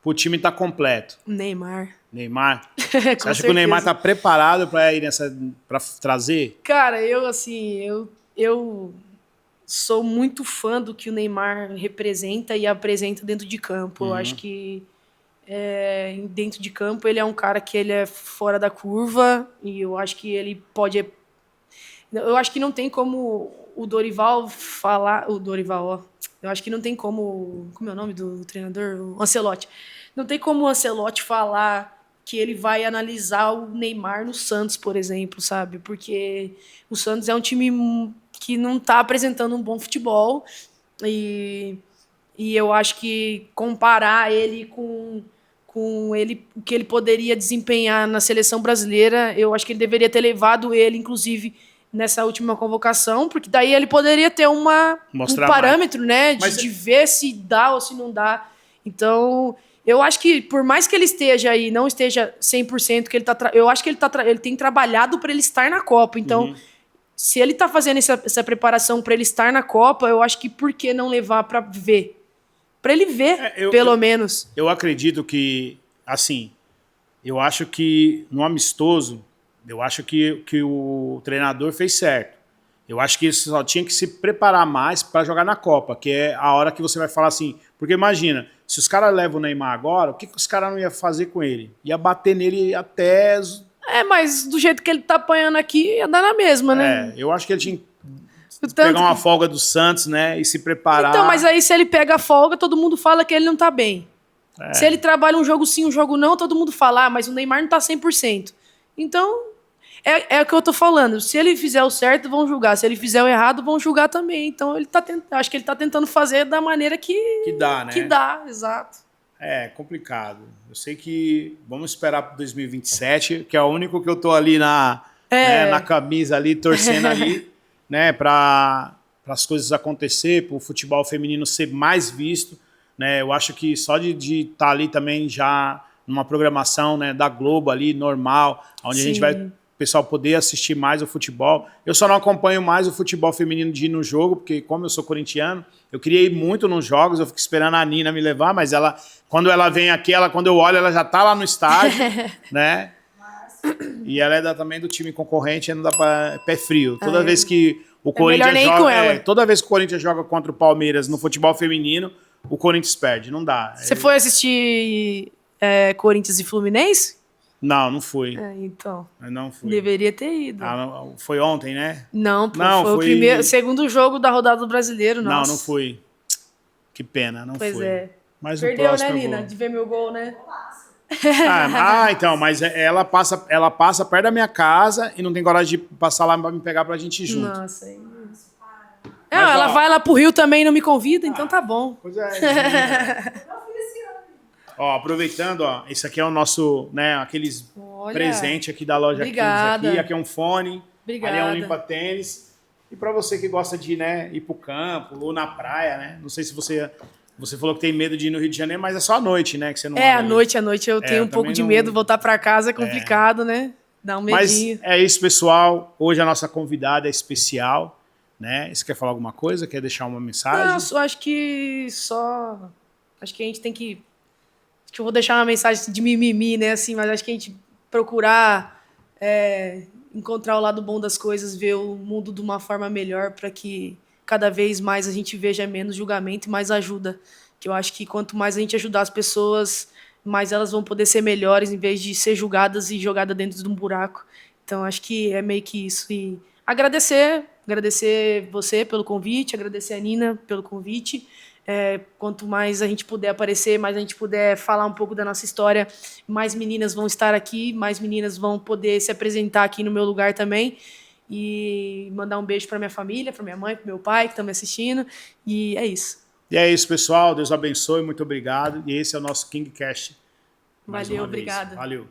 o time estar completo? Neymar. Neymar? Você Com acha certeza. que o Neymar está preparado para ir para trazer? Cara, eu sou muito fã do que o Neymar representa e apresenta dentro de campo. Eu acho que dentro de campo, ele é um cara que ele é fora da curva e eu acho que ele pode... Eu acho que não tem como o Dorival falar... O Dorival, ó. Eu acho que não tem como... Como é o nome do treinador? O Ancelotti. Não tem como o Ancelotti falar que ele vai analisar o Neymar no Santos, por exemplo, sabe? Porque o Santos é um time que não está apresentando um bom futebol e eu acho que comparar ele com ele, o que ele poderia desempenhar na seleção brasileira, eu acho que ele deveria ter levado ele, inclusive, nessa última convocação, porque daí ele poderia ter um parâmetro, né, de ver se dá ou se não dá. Então, eu acho que, por mais que ele esteja aí, não esteja 100%, que ele eu acho que ele tem trabalhado para ele estar na Copa. Então, se ele está fazendo essa preparação para ele estar na Copa, eu acho que por que não levar para ver? Para ele ver, pelo menos. Eu acredito que, assim, eu acho que no amistoso, eu acho que o treinador fez certo. Eu acho que ele só tinha que se preparar mais para jogar na Copa, que é a hora que você vai falar assim... Porque imagina, se os caras levam o Neymar agora, o que os caras não iam fazer com ele? Ia bater nele até... mas do jeito que ele tá apanhando aqui, ia dar na mesma, né? Eu acho que ele tinha que pegar uma folga do Santos, né? E se preparar. Então, mas aí se ele pega a folga, todo mundo fala que ele não tá bem. Se ele trabalha um jogo sim, um jogo não, todo mundo fala, mas o Neymar não tá 100%. Então, é o que eu tô falando. Se ele fizer o certo, vão julgar. Se ele fizer o errado, vão julgar também. Então, acho que ele tá tentando fazer da maneira que dá, né? Que dá, exato. É complicado. Eu sei que vamos esperar para 2027, que é o único que eu tô ali na camisa ali, torcendo ali, né, para as coisas acontecer, para o futebol feminino ser mais visto, né? Eu acho que só de estar ali também já numa programação, né, da Globo ali normal, onde a gente vai o pessoal poder assistir mais o futebol. Eu só não acompanho mais o futebol feminino de ir no jogo, porque como eu sou corintiano, eu queria ir muito nos jogos, eu fico esperando a Nina me levar, mas ela, quando ela vem aqui, quando eu olho, ela já tá lá no estádio, né? E ela é também do time concorrente, não dá para pé frio. Toda vez que o Corinthians joga, toda vez que o Corinthians joga contra o Palmeiras no futebol feminino, o Corinthians perde, não dá. Você foi assistir Corinthians e Fluminense? Não fui. Então. Eu não fui. Deveria ter ido. Foi ontem, né? Não, foi o segundo jogo da rodada do Brasileiro, nossa. Não fui. Que pena, não fui. Pois é. Mas perdeu, né, Nina? De ver meu gol, né? Então, mas ela passa perto da minha casa e não tem coragem de passar lá pra me pegar pra gente ir junto. Nossa, ela vai lá pro Rio também e não me convida, então tá bom. Pois é. Ó, aproveitando, ó, esse aqui é o nosso, né, aqueles presente aqui da loja Kings aqui é um fone, Obrigada. Ali é um limpa-tênis. E para você que gosta de, né, ir pro campo ou na praia, né? Não sei se você falou que tem medo de ir no Rio de Janeiro, mas é só à noite, né, que você não à noite eu tenho um pouco de medo, voltar para casa é complicado, né? Dá um medinho. Mas é isso, pessoal. Hoje a nossa convidada é especial, né? Você quer falar alguma coisa? Quer deixar uma mensagem? Não, acho que a gente tem que... Acho que eu vou deixar uma mensagem de mimimi, né? Assim, mas acho que a gente procurar encontrar o lado bom das coisas, ver o mundo de uma forma melhor para que cada vez mais a gente veja menos julgamento e mais ajuda. Que eu acho que quanto mais a gente ajudar as pessoas, mais elas vão poder ser melhores em vez de ser julgadas e jogadas dentro de um buraco. Então, acho que é meio que isso. E agradecer você pelo convite, agradecer a Nina pelo convite. Quanto mais a gente puder aparecer, mais a gente puder falar um pouco da nossa história, mais meninas vão estar aqui, mais meninas vão poder se apresentar aqui no meu lugar também. E mandar um beijo para minha família, para minha mãe, para meu pai que estão me assistindo. E é isso. E é isso, pessoal. Deus abençoe, muito obrigado. E esse é o nosso KingCast. Valeu, obrigada. Valeu.